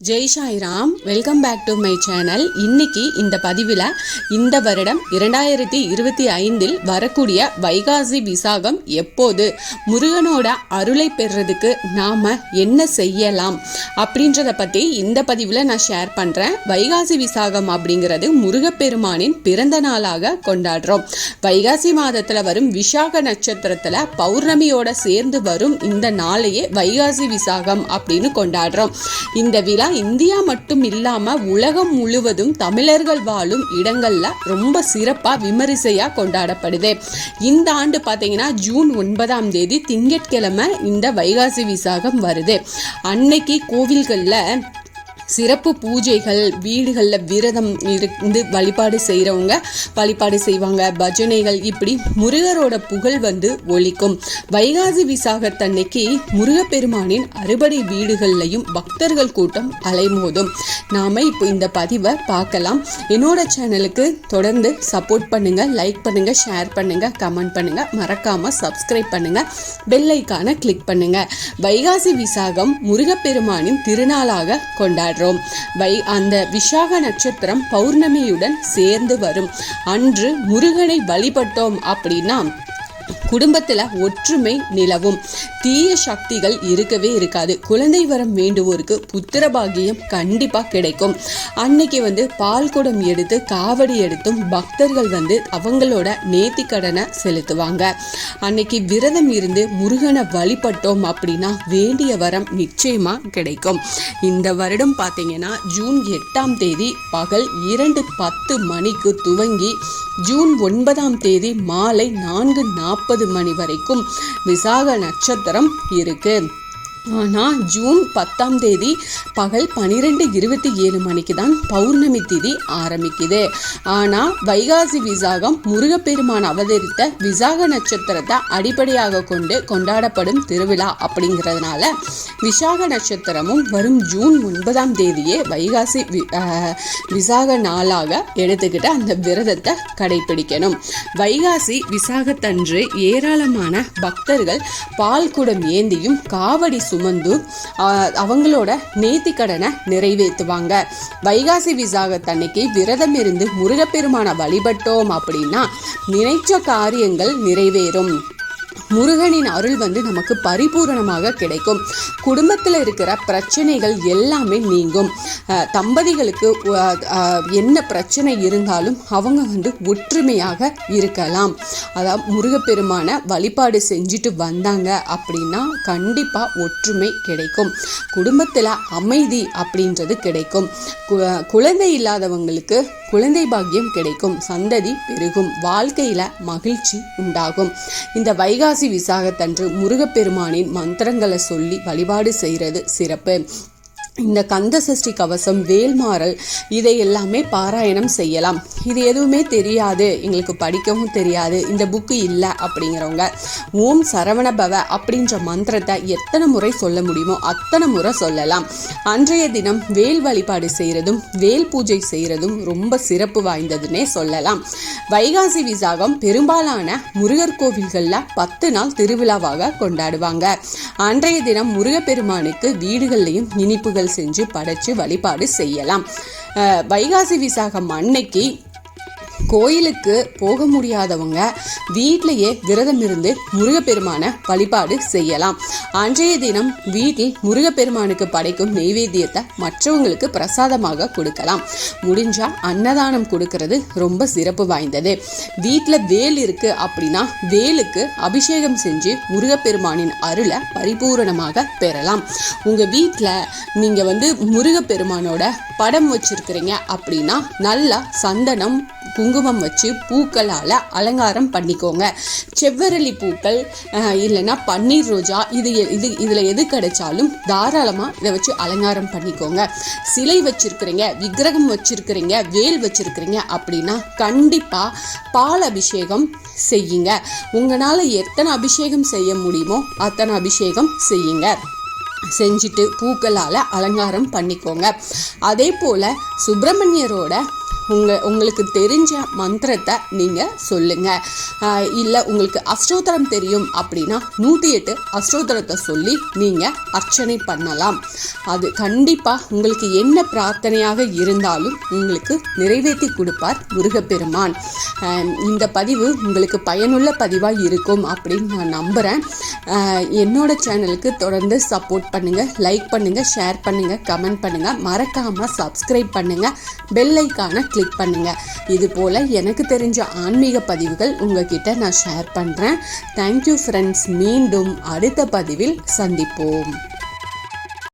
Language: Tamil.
Jai Sairam. Welcome back to my channel. இன்னைக்கு இந்த பதிவில் இந்த வருடம் 2025 வரக்கூடிய வைகாசி விசாகம் எப்போது, முருகனோட அருளை பெறுறதுக்கு நாம் என்ன செய்யலாம் அப்படின்றத பற்றி இந்த பதிவில் நான் ஷேர் பண்ணுறேன். வைகாசி விசாகம் அப்படிங்கிறது முருகப்பெருமானின் பிறந்த நாளாக கொண்டாடுறோம். வைகாசி மாதத்தில் வரும் விசாக நட்சத்திரத்தில் பௌர்ணமியோட சேர்ந்து வரும் இந்த நாளையே வைகாசி விசாகம் அப்படின்னு கொண்டாடுறோம். இந்த விழா இந்தியா மட்டும் இல்லாம உலகம் முழுவதும் தமிழர்கள் வாழும் இடங்கள்ல ரொம்ப சிறப்பா விமரிசையா கொண்டாடப்படுது. இந்த ஆண்டு பாத்தீங்கன்னா ஜூன் 9 திங்கட்கிழமை இந்த வைகாசி விசாகம் வருது. அன்னைக்கு கோவில்கள்ல சிறப்பு பூஜைகள், வீடுகளில் விரதம் இருந்து வழிபாடு செய்கிறவங்க வழிபாடு செய்வாங்க, பஜனைகள், இப்படி முருகரோட புகழ் ஒலிக்கும். வைகாசி விசாகத்தன்னைக்கு முருகப்பெருமானின் அறுபடை வீடுகள்லையும் பக்தர்கள் கூட்டம் அலைமோதும். நாம் இப்போ இந்த பதிவை பார்க்கலாம். என்னோட சேனலுக்கு தொடர்ந்து சப்போர்ட் பண்ணுங்கள், லைக் பண்ணுங்கள், ஷேர் பண்ணுங்கள், கமெண்ட் பண்ணுங்கள், மறக்காமல் சப்ஸ்கிரைப் பண்ணுங்கள், பெல் ஐக்கானை கிளிக் பண்ணுங்கள். வைகாசி விசாகம் முருகப்பெருமானின் திருநாளாக கொண்டாடுறோம். அந்த விசாக நட்சத்திரம் பௌர்ணமியுடன் சேர்ந்து வரும் அன்று முருகனை வழிபட்டோம் அப்படின்னா குடும்பத்தில் ஒற்றுமை நிலவும், தீய சக்திகள் இருக்கவே இருக்காது. குழந்தை வரம் வேண்டுவோருக்கு புத்திர பாகியம் கண்டிப்பாக கிடைக்கும். அன்னைக்கு பால் குடம் எடுத்து காவடி எடுத்தும் பக்தர்கள் அவங்களோட நேர்த்தி கடனை செலுத்துவாங்க. அன்னைக்கு விரதம் இருந்து முருகனை வழிபட்டோம் அப்படின்னா வேண்டிய வரம் நிச்சயமா கிடைக்கும். இந்த வருடம் பார்த்தீங்கன்னா ஜூன் 8 பகல் 2:10 மணிக்கு துவங்கி ஜூன் 9 மாலை 4:40 மணி வரைக்கும் விசாக நட்சத்திரம் இருக்கு. ஆனால் ஜூன் 10 பகல் 12:27 மணிக்கு தான் பௌர்ணமி திதி ஆரம்பிக்குது. ஆனால் வைகாசி விசாகம் முருகப்பெருமான் அவதரித்த விசாக நட்சத்திரத்தை அடிப்படையாக கொண்டு கொண்டாடப்படும் திருவிழா அப்படிங்கிறதுனால விசாக நட்சத்திரமும் வரும் ஜூன் 9 வைகாசி விசாக நாளாக எடுத்துக்கிட்டு அந்த விரதத்தை கடைபிடிக்கணும். வைகாசி விசாகத்தன்று ஏராளமான பக்தர்கள் பால் குடம் ஏந்தியும் காவடி சுமந்து அவங்களோட நேர்த்தி கடனை நிறைவேற்றுவாங்க. வைகாசி விசாகத்தன்னைக்கு விரதம் இருந்து முருகப்பெருமானை வழிபட்டோம் அப்படின்னா நினைச்ச காரியங்கள் நிறைவேறும். முருகனின் அருள் நமக்கு பரிபூரணமாக கிடைக்கும். குடும்பத்தில் இருக்கிற பிரச்சனைகள் எல்லாமே நீங்கும். தம்பதிகளுக்கு என்ன பிரச்சனை இருந்தாலும் அவங்க ஒற்றுமையாக இருக்கலாம். அதாவது முருகப்பெருமான வழிபாடு செஞ்சுட்டு வந்தாங்க அப்படின்னா கண்டிப்பாக ஒற்றுமை கிடைக்கும். குடும்பத்தில் அமைதி அப்படின்றது கிடைக்கும். குழந்தை இல்லாதவங்களுக்கு குழந்தை பாக்கியம் கிடைக்கும். சந்ததி பெருகும். வாழ்க்கையில் மகிழ்ச்சி உண்டாகும். இந்த வைகாசி விசாகத்தன்று முருகப்பெருமானின் மந்திரங்களை சொல்லி வழிபாடு செய்கிறது சிறப்பு. இந்த கந்த சஷ்டி கவசம், வேல்மாறல், இதை எல்லாமே பாராயணம் செய்யலாம். இது எதுவுமே தெரியாது, எங்களுக்கு படிக்கவும் தெரியாது, இந்த புக்கு இல்லை அப்படிங்கிறவங்க ஓம் சரவண பவ அப்படின்ற மந்திரத்தை எத்தனை முறை சொல்ல முடியுமோ அத்தனை முறை சொல்லலாம். அன்றைய தினம் வேல் வழிபாடு செய்கிறதும் வேல் பூஜை செய்கிறதும் ரொம்ப சிறப்பு வாய்ந்ததுன்னே சொல்லலாம். வைகாசி விசாகம் பெரும்பாலான முருகர் கோவில்களில் 10 நாள் திருவிழாவாக கொண்டாடுவாங்க. அன்றைய தினம் முருகப்பெருமானுக்கு வீடுகள்லையும் இனிப்புகள் செஞ்சு படைச்சு வழிபாடு செய்யலாம். வைகாசி விசாகம் அன்னைக்கு கோயிலுக்கு போக முடியாதவங்க வீட்டிலேயே விரதம் இருந்து முருகப்பெருமான வழிபாடு செய்யலாம். அன்றைய தினம் வீட்டில் முருகப்பெருமானுக்கு படைக்கும் நெய்வேத்தியத்தை மற்றவங்களுக்கு பிரசாதமாக கொடுக்கலாம். முடிஞ்சா அன்னதானம் கொடுக்கறது ரொம்ப சிறப்பு வாய்ந்தது. வீட்டில் வேல் இருக்கு அப்படின்னா வேலுக்கு அபிஷேகம் செஞ்சு முருகப்பெருமானின் அருளை பரிபூரணமாக பெறலாம். உங்கள் வீட்டில் நீங்கள் முருகப்பெருமானோட படம் வச்சிருக்கிறீங்க அப்படின்னா நல்லா சந்தனம் குங்குமம் வச்சு பூக்களால் அலங்காரம் பண்ணிக்கோங்க. செவ்வரளி பூக்கள் இல்லைன்னா பன்னீர் ரோஜா, இதில் எது கிடைச்சாலும் தாராளமாக இதை வச்சு அலங்காரம் பண்ணிக்கோங்க. சிலை வச்சிருக்கிறீங்க, விக்கிரகம் வச்சிருக்கிறீங்க, வேல் வச்சிருக்கிறீங்க அப்படின்னா கண்டிப்பாக பால் அபிஷேகம் செய்யுங்க. உங்களால் எத்தனை அபிஷேகம் செய்ய முடியுமோ அத்தனை அபிஷேகம் செய்யுங்க. செஞ்சுட்டு பூக்களால் அலங்காரம் பண்ணிக்கோங்க. அதே போல் சுப்பிரமணியரோட உங்களுக்கு தெரிஞ்ச மந்திரத்தை நீங்கள் சொல்லுங்கள். இல்லை உங்களுக்கு அஷ்டோத்திரம் தெரியும் அப்படின்னா 108 அஷ்டோத்திரத்தை சொல்லி நீங்கள் அர்ச்சனை பண்ணலாம். அது கண்டிப்பாக உங்களுக்கு என்ன பிரார்த்தனையாக இருந்தாலும் உங்களுக்கு நிறைவேற்றி கொடுப்பார் முருகப்பெருமான். இந்த பதிவு உங்களுக்கு பயனுள்ள பதிவாக இருக்கும் அப்படின்னு நான் நம்புகிறேன். என்னோட சேனலுக்கு தொடர்ந்து சப்போர்ட் பண்ணுங்கள், லைக் பண்ணுங்கள், ஷேர் பண்ணுங்கள், கமெண்ட் பண்ணுங்கள், மறக்காமல் சப்ஸ்கிரைப் பண்ணுங்கள், பெல் ஐக்கானை கிளிக் பண்ணுங்கள். இது போல் எனக்கு தெரிஞ்ச ஆன்மீக பதிவுகள் உங்ககிட்ட நான் ஷேர் பண்ணுறேன். Thank you friends. மீண்டும் அடுத்த பதிவில் சந்திப்போம்.